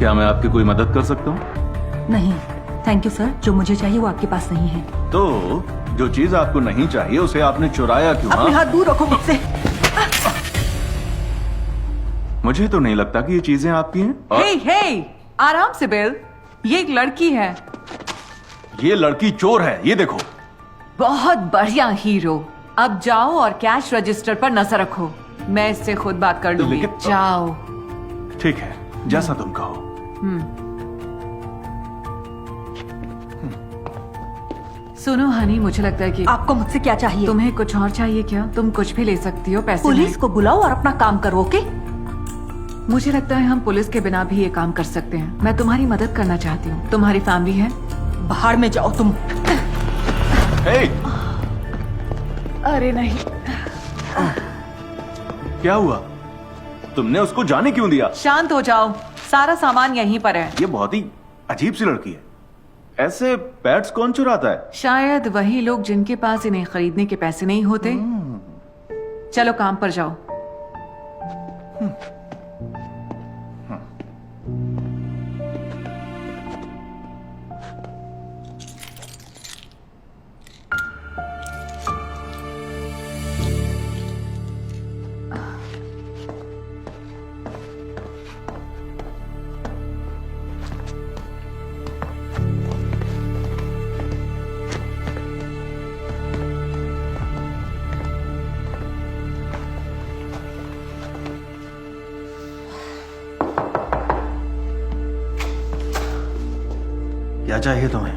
क्या मैं आपकी कोई मदद कर सकता हूँ? नहीं थैंक यू सर, जो मुझे चाहिए वो आपके पास नहीं है। तो जो चीज आपको नहीं चाहिए उसे आपने चुराया क्यों? अपने हाँ? हाथ दूर रखो मुझसे। मुझे तो नहीं लगता कि ये चीजें आपकी हैं। और हे हे, आराम से बिल, ये एक लड़की है। ये लड़की चोर है, ये देखो। बहुत बढ़िया हीरो। अब जाओ और कैश रजिस्टर पर नजर रखो, मैं इससे खुद बात कर लूंगी। लेकिन- जाओ। ठीक है, जैसा तुम कहो। सुनो हनी, मुझे लगता है कि आपको मुझसे क्या चाहिए? तुम्हें कुछ और चाहिए क्या? तुम कुछ भी ले सकती हो, पैसे पुलिस नहीं। को बुलाओ और अपना काम करो, ओके? मुझे लगता है हम पुलिस के बिना भी ये काम कर सकते हैं। मैं तुम्हारी मदद करना चाहती हूँ। तुम्हारी फैमिली है? बाहर में जाओ तुम। हे, अरे नहीं। क्या हुआ? तुमने उसको जाने क्यों दिया? शांत हो जाओ, सारा सामान यहीं पर है। ये बहुत ही अजीब सी लड़की है। ऐसे पेट्स कौन चुराता है? शायद वही लोग जिनके पास इन्हें खरीदने के पैसे नहीं होते। चलो काम पर जाओ। क्या चाहिए तुम्हें?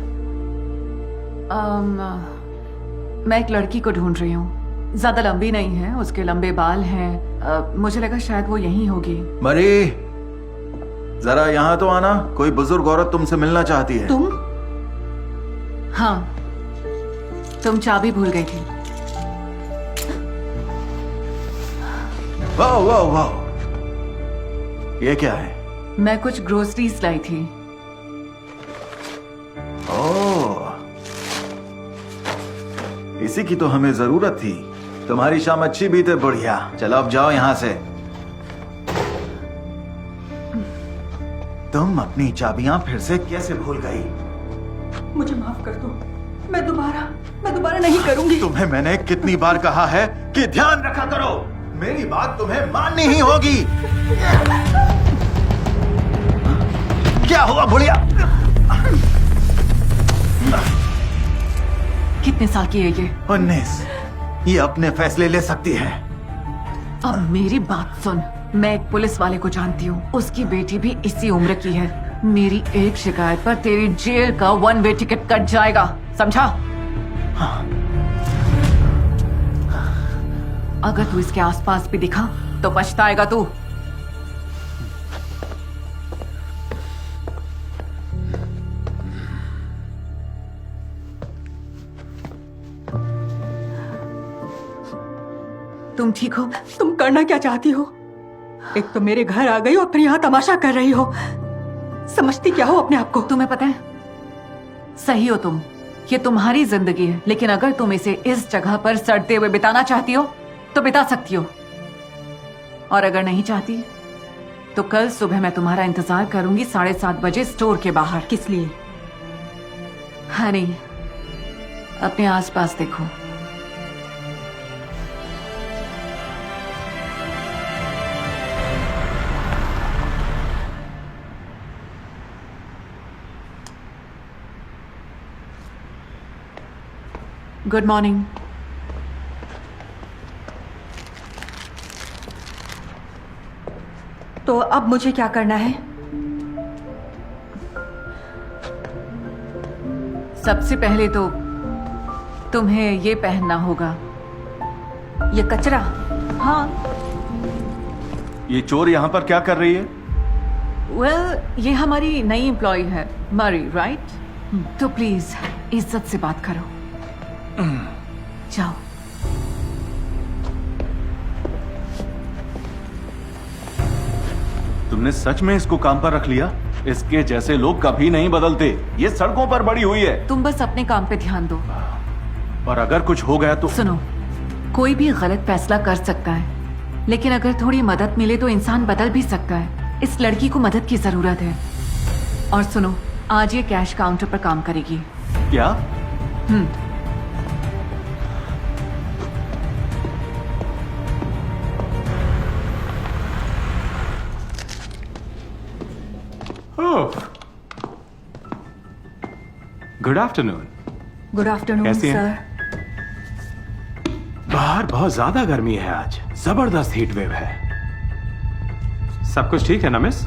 मैं एक लड़की को ढूंढ रही हूँ। ज्यादा लंबी नहीं है, उसके लंबे बाल हैं। मुझे लगा शायद वो यहीं होगी। मरी, जरा यहाँ तो आना। कोई बुजुर्ग औरत तुमसे मिलना चाहती है। तुम? हाँ, तुम चाबी भूल गई थी। वाह वाह वाह, ये क्या है? मैं कुछ ग्रोसरीज लाई थी। ओह, इसी की तो हमें जरूरत थी। तुम्हारी शाम अच्छी बीते। बढ़िया, चलो अब जाओ यहां से। तुम अपनी चाबियां फिर से कैसे भूल गई? मुझे माफ कर दो, मैं दोबारा नहीं करूंगी। तुम्हें मैंने कितनी बार कहा है कि ध्यान रखा करो। मेरी बात तुम्हें माननी ही होगी। क्या हुआ बुढ़िया? कितने साल की है ये? 19। ये अपने फैसले ले सकती है। अब मेरी बात सुन, मैं एक पुलिस वाले को जानती हूँ। उसकी बेटी भी इसी उम्र की है। मेरी एक शिकायत पर तेरी जेल का 1 वे टिकट कट जाएगा, समझा? अगर तू इसके आसपास भी दिखा तो पछताएगा तू। तुम ठीक हो? तुम करना क्या चाहती हो? एक तो मेरे घर आ गई और फिर यहाँ तमाशा कर रही हो। समझती क्या हो अपने आप को? तुम्हें पता है, सही हो तुम। ये तुम्हारी जिंदगी है, लेकिन अगर तुम इसे इस जगह पर सड़ते हुए बिताना चाहती हो तो बिता सकती हो, और अगर नहीं चाहती तो कल सुबह मैं तुम्हारा इंतजार करूंगी 7:30 बजे स्टोर के बाहर। किस लिए? हनी, अपने आसपास देखो। Good morning. तो अब मुझे क्या करना है? सबसे पहले तो तुम्हें ये पहनना होगा। ये कचरा? हाँ, ये चोर यहाँ पर क्या कर रही है? ये हमारी नई एम्प्लॉय है, मरी, राइट? तो प्लीज इज्जत से बात करो। जाओ। तुमने सच में इसको काम पर रख लिया? इसके जैसे लोग कभी नहीं बदलते। ये सड़कों पर बड़ी हुई है। तुम बस अपने काम पे ध्यान दो। और अगर कुछ हो गया तो? सुनो, कोई भी गलत फैसला कर सकता है, लेकिन अगर थोड़ी मदद मिले तो इंसान बदल भी सकता है। इस लड़की को मदद की जरूरत है। और सुनो, आज ये कैश काउंटर पर काम करेगी। क्या? Good afternoon. गुड आफ्टरनून कैसी हैं? सर। बाहर बहुत ज्यादा गर्मी है आज, जबरदस्त हीट वेव है। सब कुछ ठीक है ना मिस?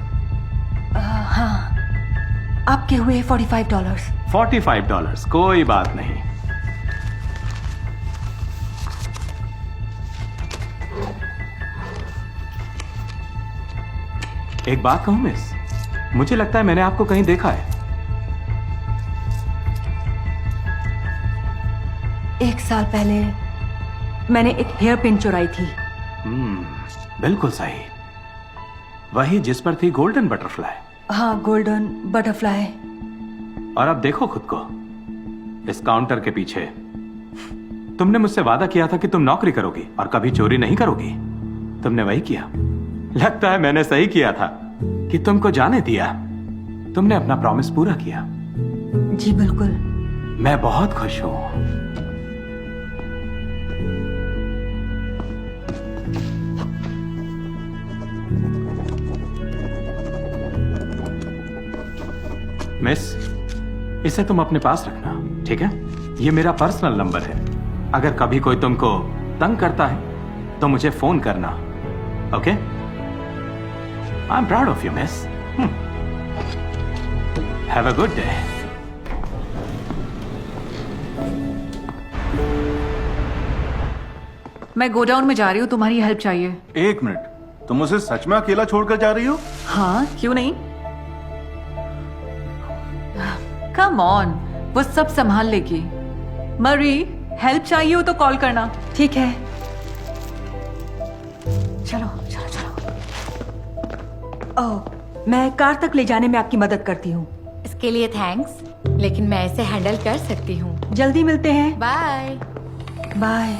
हाँ, आपके हुए $45। $45, कोई बात नहीं। एक बात कहूं मिस, मुझे लगता है मैंने आपको कहीं देखा है। 1 साल पहले मैंने एक हेयर पिन चुराई थी। बिल्कुल सही, वही जिस पर थी गोल्डन बटरफ्लाई। हाँ, गोल्डन बटरफ्लाई। और अब देखो खुद को इस काउंटर के पीछे। तुमने मुझसे वादा किया था कि तुम नौकरी करोगी और कभी चोरी नहीं करोगी। तुमने वही किया। लगता है मैंने सही किया था कि तुमको जाने दिया। तुमने अपना प्रॉमिस पूरा किया। जी बिल्कुल। मैं बहुत खुश हूं। मिस, इसे तुम अपने पास रखना, ठीक है? ये मेरा पर्सनल नंबर है। अगर कभी कोई तुमको तंग करता है तो मुझे फोन करना, okay? I am proud of you miss. Have a good day. मैं गोडाउन में जा रही हूँ, तुम्हारी हेल्प चाहिए। 1 मिनट, तुम उसे सच में अकेला छोड़कर जा रही हो? हाँ, क्यों नहीं? कम ऑन, वो सब संभाल लेगी। मरी, हेल्प चाहिए हो तो कॉल करना। ठीक है। चलो चलो चलो। ओह, मैं कार तक ले जाने में आपकी मदद करती हूँ। इसके लिए थैंक्स, लेकिन मैं इसे हैंडल कर सकती हूँ। जल्दी मिलते हैं। बाय। बाय।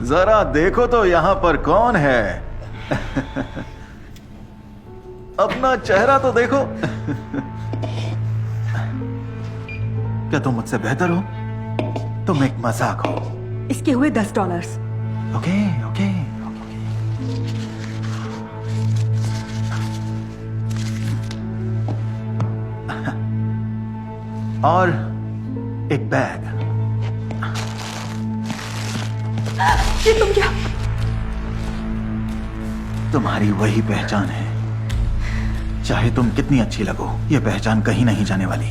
जरा देखो तो यहाँ पर कौन है। अपना चेहरा तो देखो। क्या तुम मुझसे बेहतर हो? तुम एक मजाक हो। इसके हुए $10। Okay okay. और एक बैग। ये तुम क्या? तुम्हारी वही पहचान है। चाहे तुम कितनी अच्छी लगो, ये पहचान कहीं नहीं जाने वाली।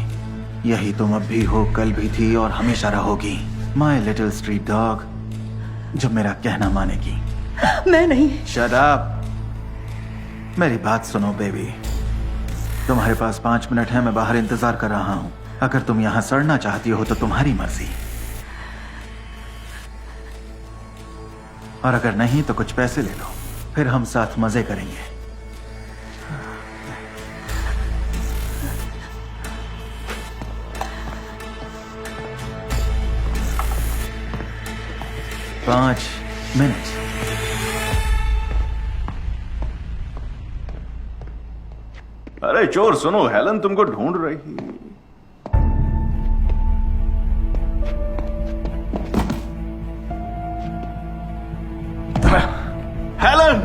यही तुम अब भी हो, कल भी थी और हमेशा रहोगी। माई लिटिल स्ट्रीट डॉग, जो मेरा कहना मानेगी। मैं नहीं। Shut up. मेरी बात सुनो बेबी। तुम्हारे पास 5 मिनट है, मैं बाहर इंतजार कर रहा हूं। अगर तुम यहां सड़ना चाहती हो तो तुम्हारी मर्जी, और अगर नहीं तो कुछ पैसे ले लो, फिर हम साथ मजे करेंगे। पाँच मिनट। अरे चोर सुनो, हेलन तुमको ढूंढ रही। हेलन!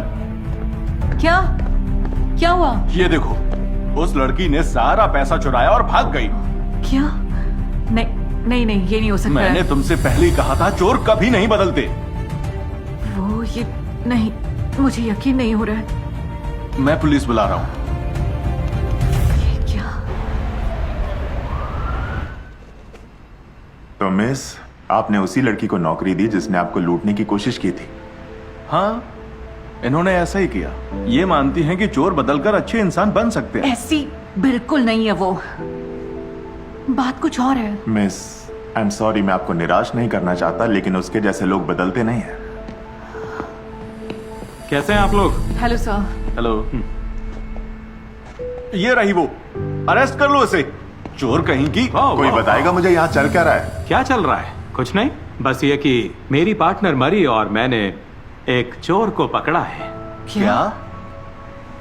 क्या क्या हुआ? ये देखो, उस लड़की ने सारा पैसा चुराया और भाग गई। क्या? नहीं नहीं नहीं, ये नहीं हो सकता। मैंने तुमसे पहले ही कहा था, चोर कभी नहीं बदलते। वो ये नहीं, मुझे यकीन नहीं हो रहा है। मैं पुलिस बुला रहा हूं। ये क्या? तो मिस, आपने उसी लड़की को नौकरी दी जिसने आपको लूटने की कोशिश की थी। हाँ, इन्होंने ऐसा ही किया। ये मानती हैं कि चोर बदलकर अच्छे इंसान बन सकते हैं। ऐसी बिल्कुल नहीं है वो, बात कुछ और है। मिस, आई एम सॉरी, मैं आपको निराश नहीं करना चाहता, लेकिन उसके जैसे लोग बदलते नहीं हैं। कैसे हैं आप लोग? Hello sir. हेलो। ये रही वो, अरेस्ट कर लो इसे। चोर कहीं की। कोई बताएगा मुझे यहाँ चल क्या रहा है? क्या चल रहा है? कुछ नहीं, बस ये कि मेरी पार्टनर मरी और मैंने एक चोर को पकड़ा है। क्या?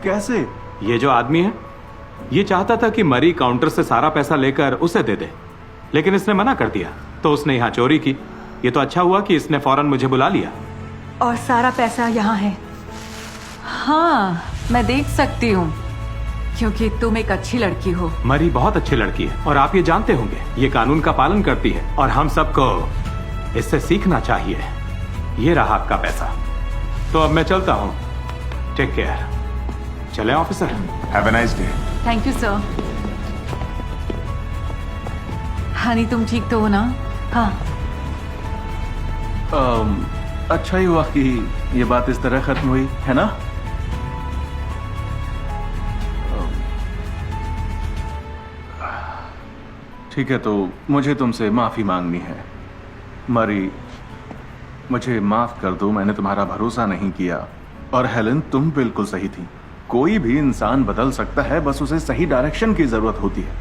कैसे? ये जो आदमी है ये चाहता था कि मरी काउंटर से सारा पैसा लेकर उसे दे दे, लेकिन इसने मना कर दिया, तो उसने यहाँ चोरी की। ये तो अच्छा हुआ कि इसने फौरन मुझे बुला लिया। और सारा पैसा यहाँ है। हाँ, मैं देख सकती हूँ, क्योंकि तुम एक अच्छी लड़की हो। मरी बहुत अच्छी लड़की है और आप ये जानते होंगे। ये कानून का पालन करती है और हम सबको इससे सीखना चाहिए। ये रहा आपका पैसा। तो अब मैं चलता हूँ। Take care. चले officer. Have a nice day. Thank you sir. Honey, तुम ठीक तो हो ना? हाँ। अच्छा ही हुआ कि ये बात इस तरह खत्म हुई, है ना? ठीक है, तो मुझे तुमसे माफी मांगनी है। मरी, मुझे माफ कर दो, मैंने तुम्हारा भरोसा नहीं किया। और हेलन, तुम बिल्कुल सही थी। कोई भी इंसान बदल सकता है, बस उसे सही डायरेक्शन की जरूरत होती है।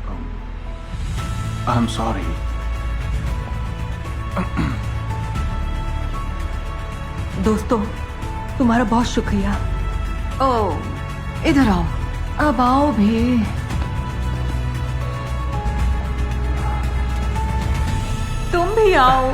I am sorry. दोस्तों, तुम्हारा बहुत शुक्रिया। ओह, इधर आओ। अब आओ भी। तुम भी आओ।